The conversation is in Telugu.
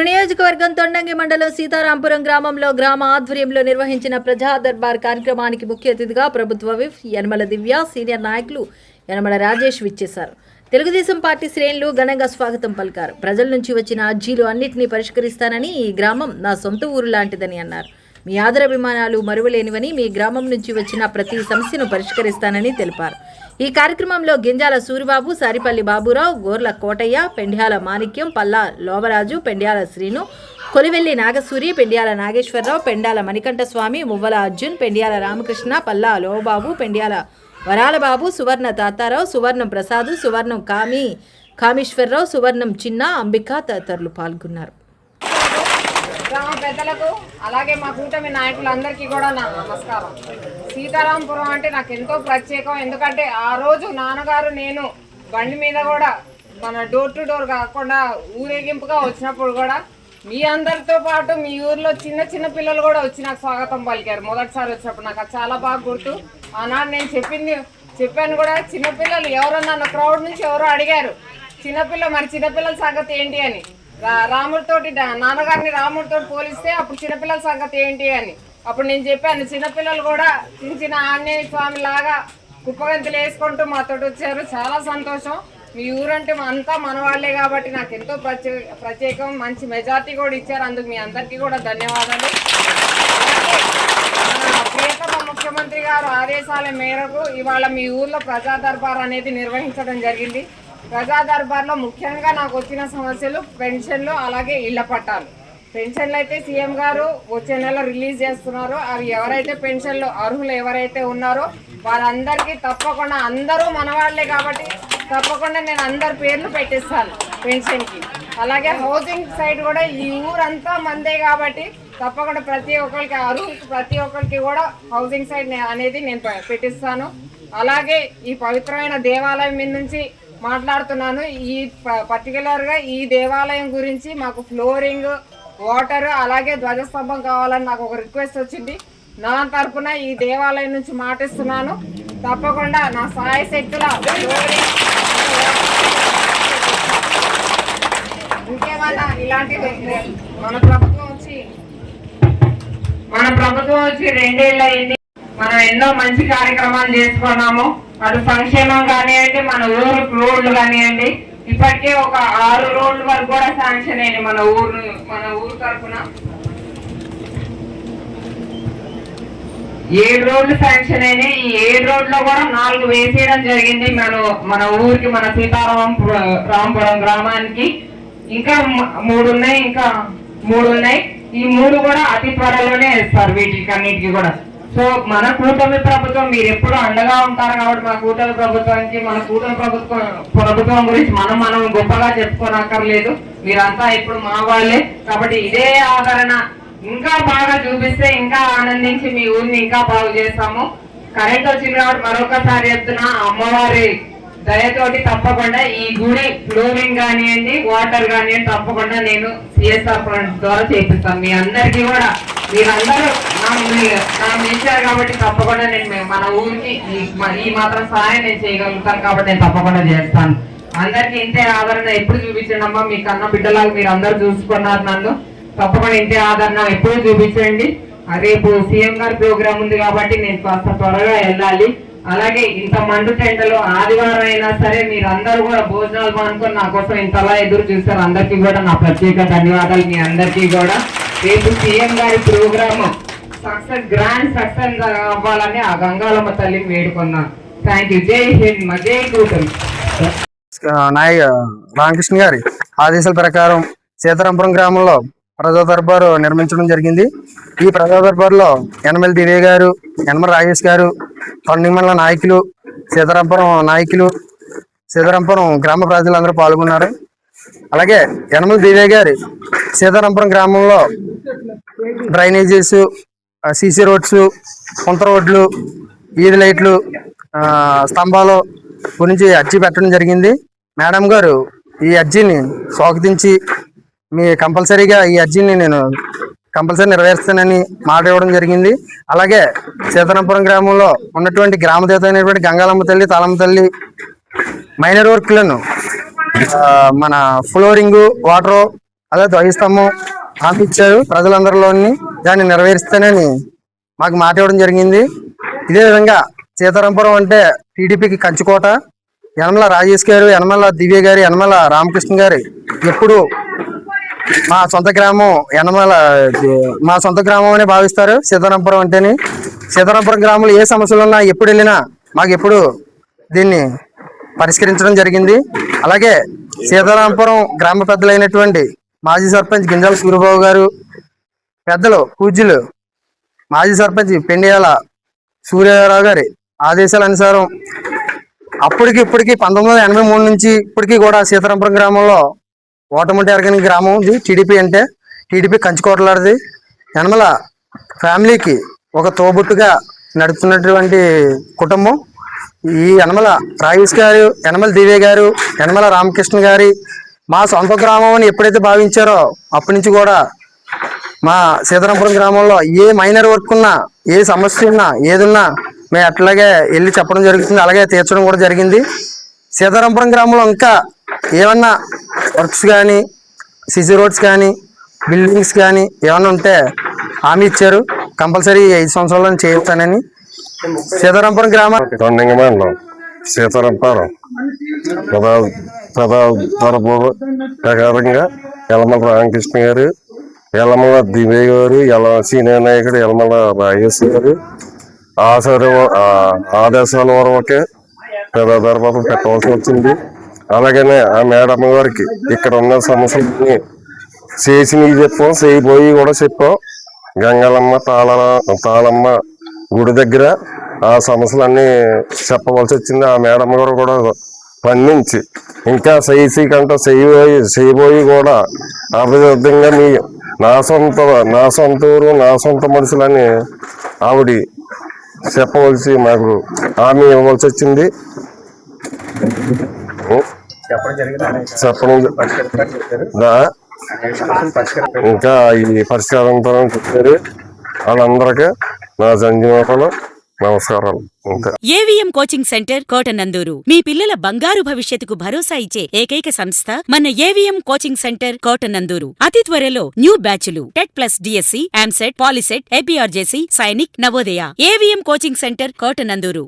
నియోజకవర్గం తొండంగి మండలం సీతారాంపురం గ్రామంలో గ్రామ ఆధ్వర్యంలో నిర్వహించిన ప్రజా దర్బార్ కార్యక్రమానికి ముఖ్య అతిథిగా ప్రభుత్వ విప్ యనమల దివ్య సీనియర్ నాయకులు యనమల రాజేష్ విచ్చేశారు. తెలుగుదేశం పార్టీ శ్రేణులు ఘనంగా స్వాగతం పలికారు. ప్రజల నుంచి వచ్చిన అర్జీలు అన్నింటినీ పరిష్కరిస్తానని, ఈ గ్రామం నా సొంత ఊరు లాంటిదని అన్నారు. మీ ఆదరాభిమానాలు మరువలేనివని, మీ గ్రామం నుంచి వచ్చిన ప్రతి సమస్యను పరిష్కరిస్తానని తెలిపారు. ఈ కార్యక్రమంలో గింజాల సూరిబాబు, సారిపల్లి బాబురావు, గోర్ల కోటయ్య, పెండ్యాల మాణిక్యం, పల్లా లోవరాజు, పెండ్యాల శ్రీను, కొలివెల్లి నాగసూరి, పెండ్యాల నాగేశ్వరరావు, పెండాల మణికంఠస్వామి, మువ్వల అర్జున్, పెండ్యాల రామకృష్ణ, పల్లా లోబాబు, పెండ్యాల వరాలబాబు, సువర్ణ తాతారావు, సువర్ణం ప్రసాదు, సువర్ణం కామేశ్వరరావు, సువర్ణం చిన్న, అంబిక తదితరులు పాల్గొన్నారు. గ్రామ పెద్దలకు అలాగే మా కూటమి నాయకులందరికీ కూడా నా నమస్కారం. సీతారాంపురం అంటే నాకు ఎంతో ప్రత్యేకం. ఎందుకంటే ఆ రోజు నాన్నగారు నేను బండి మీద కూడా మన డోర్ టు డోర్ కాకుండా ఊరేగింపుగా వచ్చినప్పుడు కూడా మీ అందరితో పాటు మీ ఊర్లో చిన్న చిన్న పిల్లలు కూడా వచ్చి నాకు స్వాగతం పలికారు. మొదటిసారి వచ్చినప్పుడు నాకు చాలా బాగా గుర్తు. ఆనాడు నేను చెప్పాను కూడా. చిన్నపిల్లలు ఎవరో నన్ను క్రౌడ్ నుంచి ఎవరో అడిగారు, చిన్నపిల్లల సంగతి ఏంటి అని. రాముడితోటి నాన్నగారిని రాముడితోటి పోలిస్తే అప్పుడు చిన్నపిల్లల సంగతి ఏంటి అని అప్పుడు నేను చెప్పాను. చిన్నపిల్లలు కూడా చిన్న ఆంజనేయ స్వామి లాగా కుప్పగంతులు వేసుకుంటూ మాతోటి వచ్చారు. చాలా సంతోషం. మీ ఊరంటే అంతా మనవాళ్లే కాబట్టి నాకు ఎంతో ప్రత్యేకం. మంచి మెజార్టీ కూడా ఇచ్చారు. అందుకు మీ అందరికీ కూడా ధన్యవాదాలు. ప్రియతమ ముఖ్యమంత్రి గారు ఆదేశాల మేరకు ఇవాళ మీ ఊర్లో ప్రజా దర్బార్ అనేది నిర్వహించడం జరిగింది. ప్రజా దర్బార్లో ముఖ్యంగా నాకు వచ్చిన సమస్యలు పెన్షన్లు, అలాగే ఇళ్ల పట్టాలు. పెన్షన్లు అయితే సీఎం గారు వచ్చే నెల రిలీజ్ చేస్తున్నారు. అవి ఎవరైతే పెన్షన్లు అర్హులు ఎవరైతే ఉన్నారో వారందరికీ తప్పకుండా, అందరూ మనవాళ్లే కాబట్టి తప్పకుండా నేను అందరి పేర్లు పెట్టిస్తాను పెన్షన్కి. అలాగే హౌసింగ్ సైడ్ కూడా ఈ ఊరంతా మందే కాబట్టి తప్పకుండా ప్రతి ఒక్కరికి అర్హులకి ప్రతి ఒక్కరికి కూడా హౌసింగ్ సైడ్ అనేది నేను పెట్టిస్తాను. అలాగే ఈ పవిత్రమైన దేవాలయం మీద నుంచి మాట్లాడుతున్నాను. ఈ పర్టికులర్గా ఈ దేవాలయం గురించి మాకు ఫ్లోరింగ్, వాటర్, అలాగే ధ్వజస్తంభం కావాలని నాకు ఒక రిక్వెస్ట్ వచ్చింది. నా తరఫున ఈ దేవాలయం నుంచి మాటిస్తున్నాను. తప్పకుండా నా సాయ శక్తుల ఇంకేమన్నా ఇలాంటివి మన ప్రభుత్వం వచ్చి 2 ఏళ్ళు అయింది. మనం ఎన్నో మంచి కార్యక్రమాలు చేసుకున్నాము. అటు సంక్షేమం కానివ్వండి, మన రోడ్లు కానివ్వండి. ఇప్పటికే ఒక 6 రోడ్ల వరకు కూడా శాంక్షన్ అయ్యింది మన ఊరు తరఫున. 7 రోడ్లు శాంక్షన్ అయినాయి. ఈ 7 రోడ్లో కూడా 4 వేసేయడం జరిగింది మన ఊరికి, మన సీతారాంపురం గ్రామానికి. ఇంకా 3 ఉన్నాయి. ఈ 3 కూడా అతి త్వరలోనే వేస్తారు వీటికి అన్నిటికీ కూడా. సో మన కూటమి ప్రభుత్వం మీరు ఎప్పుడు అండగా ఉంటారు కాబట్టి మన కూటమి ప్రభుత్వం గురించి మనం గొప్పగా చెప్పుకోనక్కర్లేదు. మీరంతా ఇప్పుడు మా వాళ్ళే కాబట్టి ఇదే ఆదరణ ఇంకా బాగా చూపిస్తే ఇంకా ఆనందించి మీ ఊరిని ఇంకా బాగు చేస్తాము. కరెంట్ వచ్చింది కాబట్టి మరొకసారి చెప్తున్నా, అమ్మవారి దయతోటి తప్పకుండా ఈ గుడి ఫ్లోరింగ్ కానివ్వండి, వాటర్ కానివ్వండి తప్పకుండా నేను సిఎస్ఆర్ ఫండ్ ద్వారా చేపిస్తాను. మీ అందరికీ కూడా మీరందరూ నాకు ఇచ్చారు కాబట్టి తప్పకుండా నేను మన ఊరికి ఈ మాత్రం సహాయం నేను చేయగలుగుతాను కాబట్టి నేను తప్పకుండా చేస్తాను. అందరికీ ఇంతే ఆదరణ ఎప్పుడు చూపించండి. మీ కన్న బిడ్డలాగా మీరు అందరూ చూసుకున్నారు నన్ను. తప్పకుండా ఇంతే ఆదరణ ఎప్పుడు చూపించండి. రేపు సీఎం గారి ప్రోగ్రామ్ ఉంది కాబట్టి నేను కాస్త త్వరగా వెళ్ళాలి. అలాగే ఇంత మండు టెంటలో ఆదివారం అయినా సరే మీరందరూ కూడా భోజనాలు మానుకొని నా కోసం ఇంతలా ఎదురు చూస్తారు. అందరికీ కూడా నా ప్రత్యేక ధన్యవాదాలు. మీ అందరికీ కూడా రేపు సీఎం గారి ప్రోగ్రామ్ గ్రాండ్ సక్సెస్ అవ్వాలని ఆ గంగాలమ్మ తల్లిని వేడుకున్నాను. Thank you. జై హింద్, జై కూటమి. రామకృష్ణ గారి ఆదేశాల ప్రకారం సీతారాంపురం గ్రామంలో ప్రజా దర్బారు నిర్మించడం జరిగింది. ఈ ప్రజా దర్బార్లో యనమల దివ్య గారు, యనమల రాజేష్ గారు, తొండంగి నాయకులు, సీతారాంపురం గ్రామ ప్రజలందరూ పాల్గొన్నారు. అలాగే యనమల దివ్య గారి సీతారాంపురం గ్రామంలో డ్రైనేజెస్, సీసీ రోడ్స్, కొంత రోడ్లు, వీధి లైట్లు, స్తంభాలు గురించి అర్జీ పెట్టడం జరిగింది. మేడం గారు ఈ అర్జీని స్వాగతించి కంపల్సరీగా ఈ అర్జీని నేను కంపల్సరీ నెరవేరుస్తానని మాట ఇవ్వడం జరిగింది. అలాగే సీతారాంపురం గ్రామంలో ఉన్నటువంటి గ్రామదేవత అయినటువంటి గంగాలమ్మ తల్లి, తాళమ్మ తల్లి మైనర్ వర్క్లను మన ఫ్లోరింగ్, వాటర్ అలా ధ్వజస్తంభం హామీ ఇచ్చారు ప్రజలందరిలోని, దాన్ని నెరవేరుస్తానని మాకు మాట ఇవ్వడం జరిగింది. ఇదే విధంగా సీతారాంపురం అంటే టీడీపీకి కంచుకోట. యనమల రాజేష్ గారు, యనమల దివ్య గారు, యనమల రామకృష్ణ గారు ఎప్పుడు మా సొంత గ్రామం యనమల, మా సొంత గ్రామం అనే భావిస్తారు సీతారాంపురం అంటేని. సీతారాంపురం గ్రామంలో ఏ సమస్యలు ఉన్నా ఎప్పుడు వెళ్ళినా మాకు ఎప్పుడు దీన్ని పరిష్కరించడం జరిగింది. అలాగే సీతారాంపురం గ్రామ పెద్దలైనటువంటి మాజీ సర్పంచ్ గింజాల సూర్యబాబు గారు, పెద్దలు పూజ్యులు మాజీ సర్పంచ్ పెండియాల సూర్యారావు గారి ఆదేశాల అనుసారం అప్పటికి ఇప్పటికి 1983 నుంచి ఇప్పటికీ కూడా సీతారాంపురం గ్రామంలో ఓటముంటే ఎరగని గ్రామం ఇది. టీడీపీ అంటే టీడీపీ కంచుకోటలాడిది. యనమల ఫ్యామిలీకి ఒక తోబుట్టుగా నడుపుతున్నటువంటి కుటుంబం ఈ యనమల రాజేష్ గారు, యనమల దివ్య గారు, యనమల రామకృష్ణ గారి మా సొంత గ్రామం అని ఎప్పుడైతే భావించారో అప్పటి నుంచి కూడా మా సీతారాంపురం గ్రామంలో ఏ మైనర్ వర్క్ ఉన్నా, ఏ సమస్య ఉన్నా, ఏదున్నా మేము అట్లాగే వెళ్ళి చెప్పడం జరుగుతుంది, అలాగే తీర్చడం కూడా జరిగింది. సీతారాంపురం గ్రామంలో ఇంకా ఏమన్నా వర్క్స్ కానీ, సిసి రోడ్స్ కానీ, బిల్డింగ్స్ కానీ ఏమన్నా ఉంటే హామీ ఇచ్చారు, కంపల్సరీ 5 సంవత్సరాల్లో చేస్తానని. సీతారాంపురం గ్రామం మండలం సీతారాంపురం ప్రకారంగా యలమల రామకృష్ణ గారు, యలమల దివ్య గారు, సీనియర్ నాయకుడు యలమల రాజేష్ గారు ఆదేశాల వరకే దరబాబు పెట్టవలసి వచ్చింది. అలాగనే ఆ మేడం గారికి ఇక్కడ ఉన్న సమస్యలన్నీ చేసినవి చెప్పాం, చేయబోయి కూడా చెప్పాం. గంగలమ్మ తాళమ్మ గుడి దగ్గర ఆ సమస్యలన్నీ చెప్పవలసి వచ్చింది. ఆ మేడం గారు కూడా స్పందించి ఇంకా చేయబోయి కూడా అభివృద్ధిగా నా సొంత ఊరు, నా సొంత మనుషులని ఆవిడ చెప్పవలసి మాకు హామీ ఇవ్వవలసి వచ్చింది. చెప్పడం ఇంకా ఈ పరిష్కారంతో చెప్పారు. వాళ్ళందరికీ నా ధన్యవాదాలు, నమస్కారాలు. ఇంకా ఏవిఎం కోచింగ్ సెంటర్ కోటనందూరు మీ పిల్లల బంగారు భవిష్యత్తుకు భరోసా ఇచ్చే ఏకైక సంస్థ మన ఏవిఎం కోచింగ్ సెంటర్ కోటనందూరు. అతి త్వరలో న్యూ బ్యాచ్లు టెట్ ప్లస్ డిఎస్సి, ఆమ్సెట్, Polycet, APRJC, Sainik, Navodaya. AVM coaching centre Kotananduru.